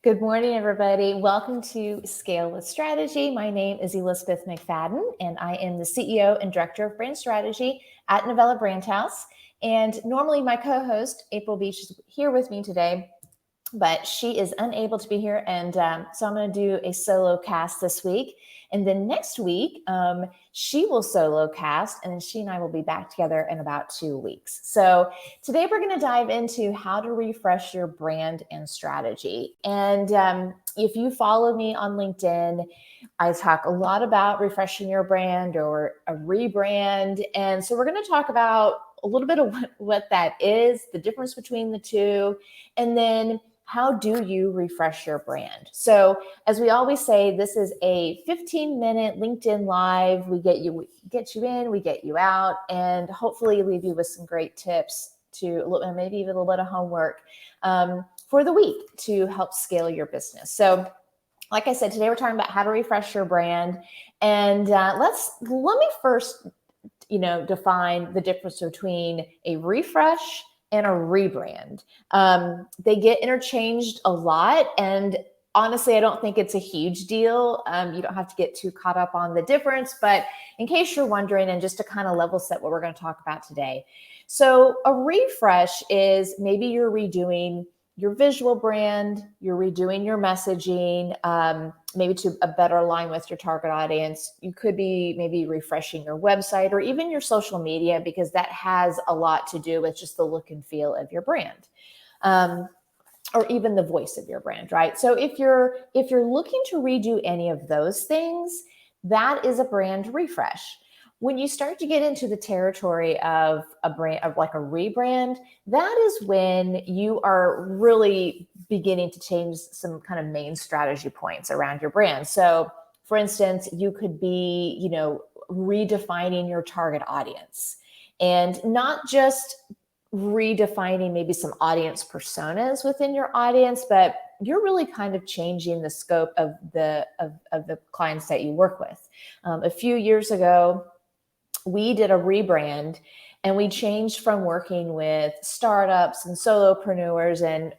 Good morning, everybody. Welcome to Scale with Strategy. My name is Elizabeth McFadden, and I am the CEO and Director of Brand Strategy at Novella Brand House. And normally my co-host, April Beach, is here with me today, but she is unable to be here. And so I'm going to do a solo cast this week. And then next week, she will solo cast, and then she and I will be back together in about 2 weeks. So today we're going to dive into how to refresh your brand and strategy. And if you follow me on LinkedIn, I talk a lot about refreshing your brand or a rebrand. And so we're going to talk about a little bit of what that is, the difference between the two, and then how do you refresh your brand? So as we always say, this is a 15-minute LinkedIn Live. We get you in, we get you out, and hopefully leave you with some great tips to maybe even a little bit of homework for the week to help scale your business. So like I said, today we're talking about how to refresh your brand. And let me first, define the difference between a refresh and a rebrand. They get interchanged a lot, and honestly, I don't think it's a huge deal. You don't have to get too caught up on the difference, but in case you're wondering, and just to kind of level set what we're going to talk about today. So a refresh is maybe you're redoing your visual brand, you're redoing your messaging, maybe to a better align with your target audience. You could be maybe refreshing your website or even your social media, because that has a lot to do with just the look and feel of your brand, or even the voice of your brand, right? So if you're looking to redo any of those things, that is a brand refresh. When you start to get into the territory of a brand, of like a rebrand, that is when you are really beginning to change some kind of main strategy points around your brand. So for instance, you could be, redefining your target audience, and not just redefining maybe some audience personas within your audience, but you're really kind of changing the scope of the clients that you work with. A few years ago, we did a rebrand, and we changed from working with startups and solopreneurs and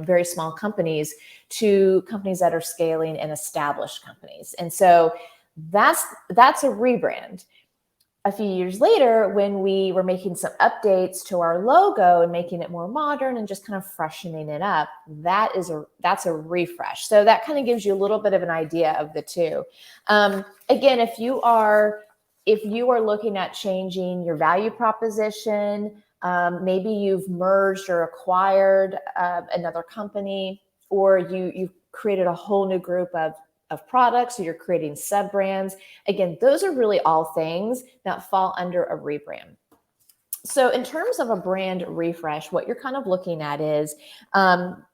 very small companies to companies that are scaling and established companies. And so that's a rebrand. A few years later, when we were making some updates to our logo and making it more modern and just kind of freshening it up, that's a refresh. So that kind of gives you a little bit of an idea of the two. Again, if you are looking at changing your value proposition, maybe you've merged or acquired another company, or you've created a whole new group of products, or you're creating sub brands. Again, those are really all things that fall under a rebrand. So in terms of a brand refresh, what you're kind of looking at is,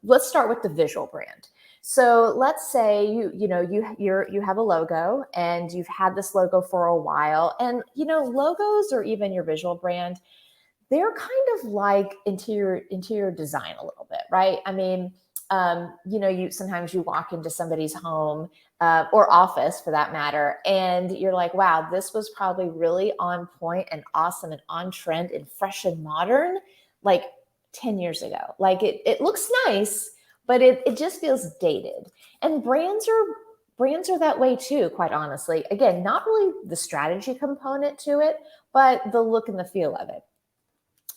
let's start with the visual brand. So let's say you have a logo, and you've had this logo for a while, and logos or even your visual brand, they're kind of like interior design a little bit, right? I mean, sometimes you walk into somebody's home or office for that matter, and you're like, wow, this was probably really on point and awesome and on trend and fresh and modern like 10 years ago. Like it looks nice, but it just feels dated. And brands are that way too, quite honestly. Again, not really the strategy component to it, but the look and the feel of it.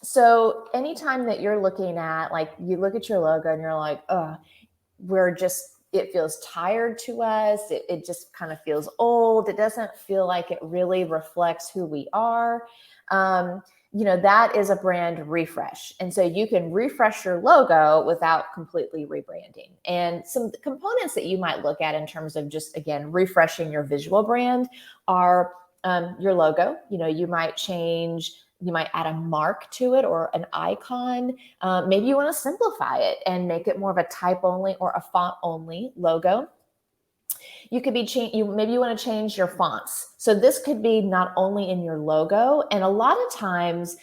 So anytime that you're looking at, like, you look at your logo and you're like, oh, it feels tired to us. It just kind of feels old. It doesn't feel like it really reflects who we are. That is a brand refresh. And so you can refresh your logo without completely rebranding. And some components that you might look at in terms of just, again, refreshing your visual brand are your logo. You might add a mark to it or an icon. Maybe you want to simplify it and make it more of a type only or a font only logo. You could be maybe you want to change your fonts. So this could be not only in your logo, and a lot of times,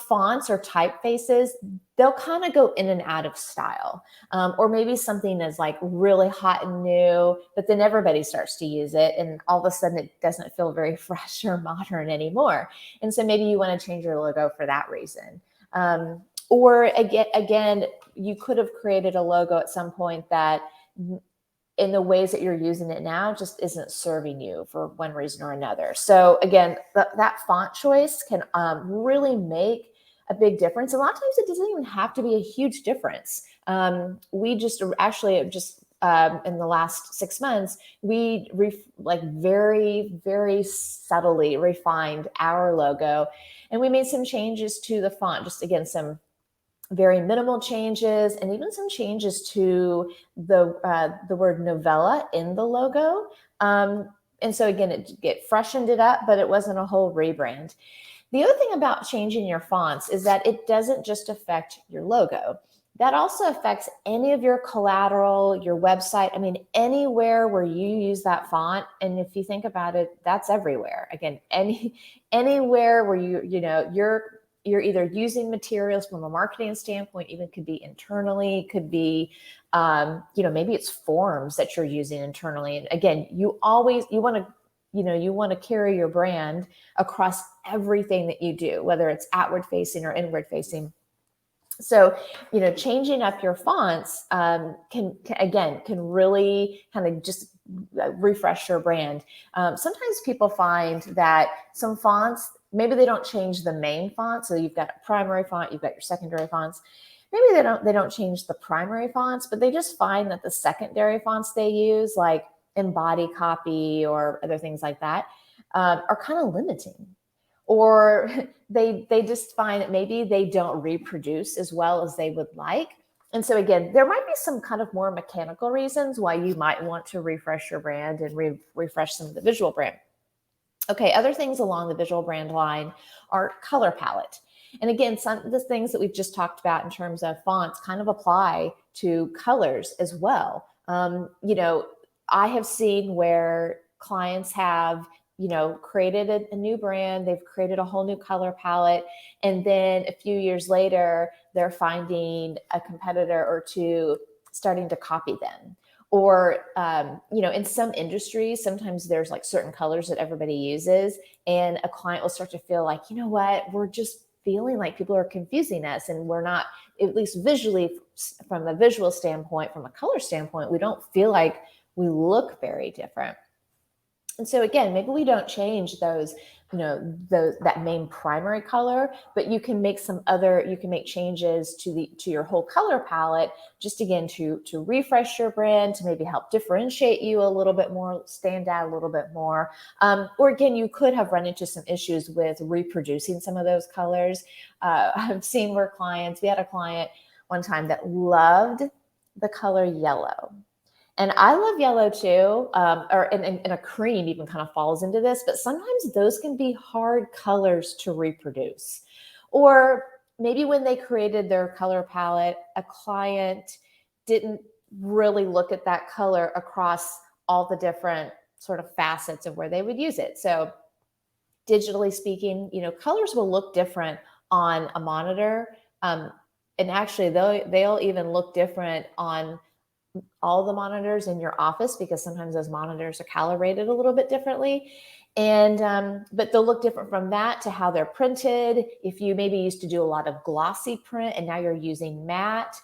fonts or typefaces, they'll kind of go in and out of style. Or maybe something is like really hot and new, but then everybody starts to use it, and all of a sudden it doesn't feel very fresh or modern anymore. And so maybe you want to change your logo for that reason. Or again, you could have created a logo at some point that in the ways that you're using it now just isn't serving you for one reason or another. So again, that font choice can really make a big difference. A lot of times it doesn't even have to be a huge difference. We just actually in the last 6 months, we very, very subtly refined our logo, and we made some changes to the font. Just again, some very minimal changes, and even some changes to the word novella in the logo. And so again, it freshened it up, but it wasn't a whole rebrand. The other thing about changing your fonts is that it doesn't just affect your logo. That also affects any of your collateral, your website. I mean, anywhere where you use that font. And if you think about it, that's everywhere. Again, anywhere where you're either using materials from a marketing standpoint, even could be internally, could be, maybe it's forms that you're using internally. And again, you want to carry your brand across everything that you do, whether it's outward facing or inward facing. So, changing up your fonts can really kind of just refresh your brand. Sometimes people find that some fonts, maybe they don't change the main font. So you've got a primary font, you've got your secondary fonts. Maybe they don't change the primary fonts, but they just find that the secondary fonts they use, like in body copy or other things like that, are kind of limiting. Or they just find that maybe they don't reproduce as well as they would like. And so again, there might be some kind of more mechanical reasons why you might want to refresh your brand and refresh some of the visual brand. Okay, other things along the visual brand line are color palette. And again, some of the things that we've just talked about in terms of fonts kind of apply to colors as well. I have seen where clients have created a new brand, they've created a whole new color palette, and then a few years later, they're finding a competitor or two starting to copy them. Or, in some industries, sometimes there's like certain colors that everybody uses, and a client will start to feel like, you know what, we're just feeling like people are confusing us, and we're not, at least visually, from a visual standpoint, from a color standpoint, we don't feel like we look very different. And so again, maybe we don't change those, that main primary color, but you can make changes to your whole color palette, just again to refresh your brand, to maybe help differentiate you a little bit more, stand out a little bit more. Or again, you could have run into some issues with reproducing some of those colors. I've seen where we had a client one time that loved the color yellow. And I love yellow too, and a cream even kind of falls into this, but sometimes those can be hard colors to reproduce. Or maybe when they created their color palette, a client didn't really look at that color across all the different sort of facets of where they would use it. So digitally speaking, colors will look different on a monitor. And actually they'll even look different on all the monitors in your office, because sometimes those monitors are calibrated a little bit differently. And but they'll look different from that to how they're printed. If you maybe used to do a lot of glossy print and now you're using matte,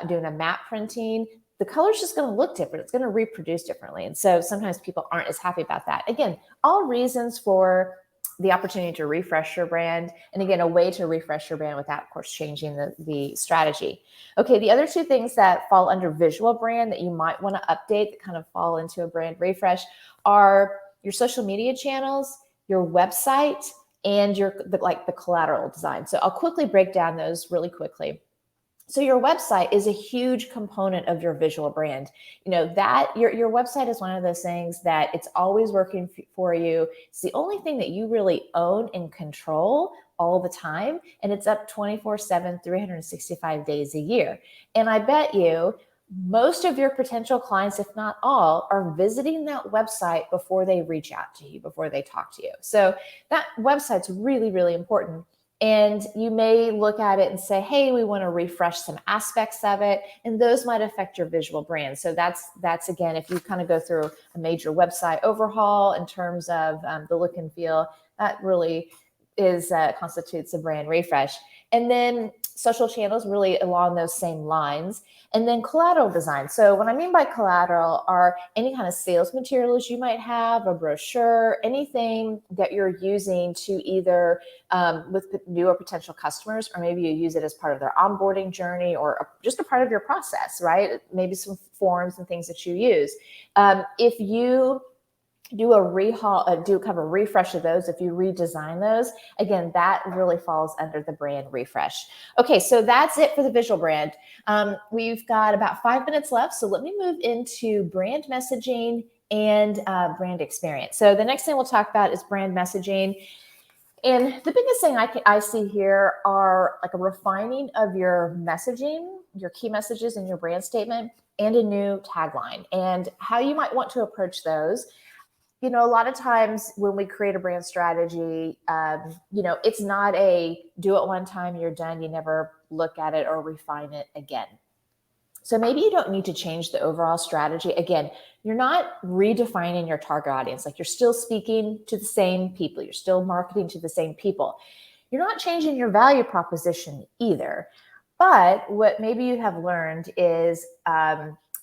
doing a matte printing, the color's just going to look different. It's going to reproduce differently. And so sometimes people aren't as happy about that. Again, all reasons for the opportunity to refresh your brand. And again, a way to refresh your brand without, of course, changing the strategy. Okay, the other two things that fall under visual brand that you might want to update, that kind of fall into a brand refresh, are your social media channels, your website, and the collateral design. So I'll quickly break down those really quickly. So your website is a huge component of your visual brand. That your website is one of those things that it's always working for you. It's the only thing that you really own and control all the time. And it's up 24/7, 365 days a year. And I bet you most of your potential clients, if not all, are visiting that website before they reach out to you, before they talk to you. So that website's really, really important. And you may look at it and say, hey, we want to refresh some aspects of it. And those might affect your visual brand. So that's again, if you kind of go through a major website overhaul in terms of the look and feel, that really constitutes a brand refresh. And then social channels really along those same lines. And then collateral design. So what I mean by collateral are any kind of sales materials you might have, a brochure, anything that you're using to either with new or potential customers, or maybe you use it as part of their onboarding journey or just a part of your process, right? Maybe some forms and things that you use. If you do a rehaul, do kind of a refresh of those, if you redesign those, again, that really falls under the brand refresh. Okay, so that's it for the visual brand. We've got about 5 minutes left, so let me move into brand messaging and brand experience. So the next thing we'll talk about is brand messaging. And the biggest thing I see here are like a refining of your messaging, your key messages in your brand statement, and a new tagline, and how you might want to approach those. You know, a lot of times when we create a brand strategy, you know, it's not a do it one time, you're done, you never look at it or refine it again. So maybe you don't need to change the overall strategy. Again, you're not redefining your target audience. Like, you're still speaking to the same people. You're still marketing to the same people. You're not changing your value proposition either. But what maybe you have learned is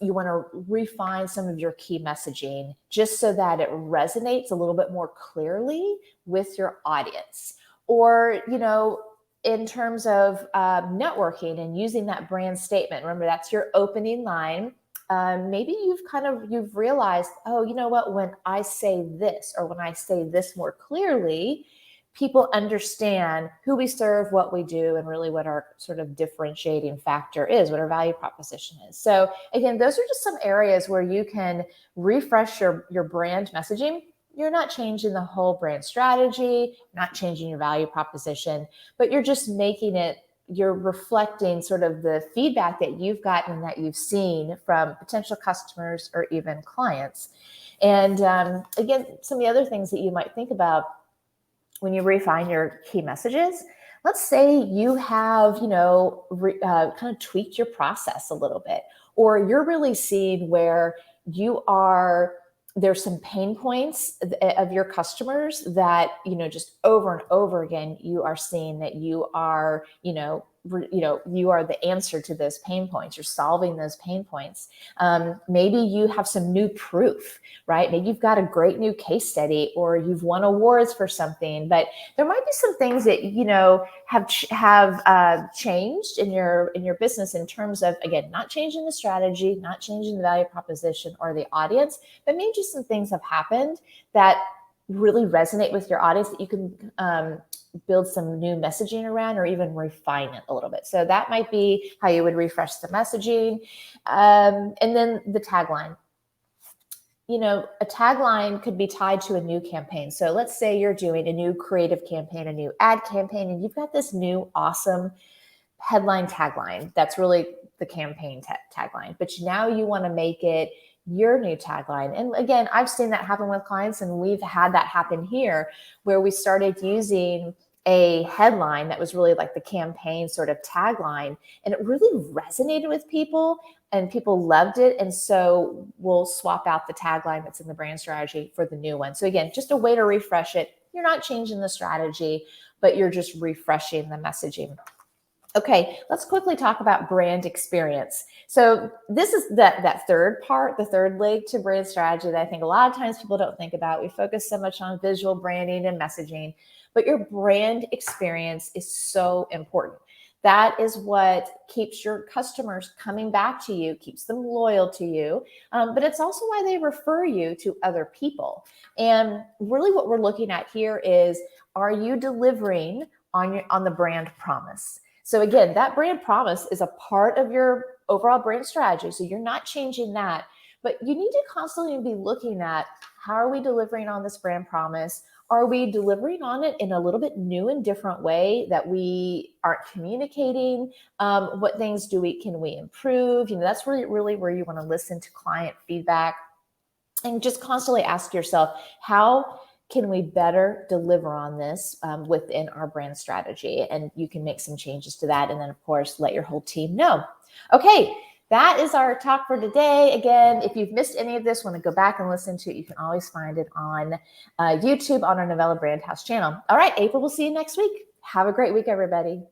you want to refine some of your key messaging just so that it resonates a little bit more clearly with your audience. Or, you know, in terms of networking and using that brand statement, remember that's your opening line. Maybe you've realized, oh, you know what, when I say this, or when I say this more clearly, people understand who we serve, what we do, and really what our sort of differentiating factor is, what our value proposition is. So again, those are just some areas where you can refresh your brand messaging. You're not changing the whole brand strategy, not changing your value proposition, but you're just making it, you're reflecting sort of the feedback that you've gotten, that you've seen from potential customers or even clients. And again, some of the other things that you might think about when you refine your key messages, let's say you have, you know, kind of tweaked your process a little bit, or you're really seeing where there's some pain points of your customers that, you know, just over and over again, you are seeing that you are, you are the answer to those pain points. You're solving those pain points. Maybe you have some new proof, right? Maybe you've got a great new case study, or you've won awards for something, but there might be some things that, you know, have changed in your business in terms of, again, not changing the strategy, not changing the value proposition or the audience, but maybe just some things have happened that really resonate with your audience that you can build some new messaging around, or even refine it a little bit. So that might be how you would refresh the messaging. And then the tagline. You know, a tagline could be tied to a new campaign. So let's say you're doing a new creative campaign, a new ad campaign, and you've got this new awesome headline tagline that's really the campaign tagline, but now you want to make it your new tagline. And again, I've seen that happen with clients, and we've had that happen here, where we started using a headline that was really like the campaign sort of tagline, and it really resonated with people and people loved it. And so we'll swap out the tagline that's in the brand strategy for the new one. So again, just a way to refresh it. You're not changing the strategy, but you're just refreshing the messaging. Okay, let's quickly talk about brand experience. So this is that third part, the third leg to brand strategy that I think a lot of times people don't think about. We focus so much on visual branding and messaging, but your brand experience is so important. That is what keeps your customers coming back to you, keeps them loyal to you, but it's also why they refer you to other people. And really what we're looking at here is, are you delivering on the brand promise? So again, that brand promise is a part of your overall brand strategy. So you're not changing that, but you need to constantly be looking at, how are we delivering on this brand promise? Are we delivering on it in a little bit new and different way that we aren't communicating? What things can we improve? You know, that's really where you want to listen to client feedback and just constantly ask yourself, how can we better deliver on this within our brand strategy? And you can make some changes to that. And then, of course, let your whole team know. Okay, that is our talk for today. Again, if you've missed any of this, want to go back and listen to it, you can always find it on YouTube on our Novella Brand House channel. All right, April, we'll see you next week. Have a great week, everybody.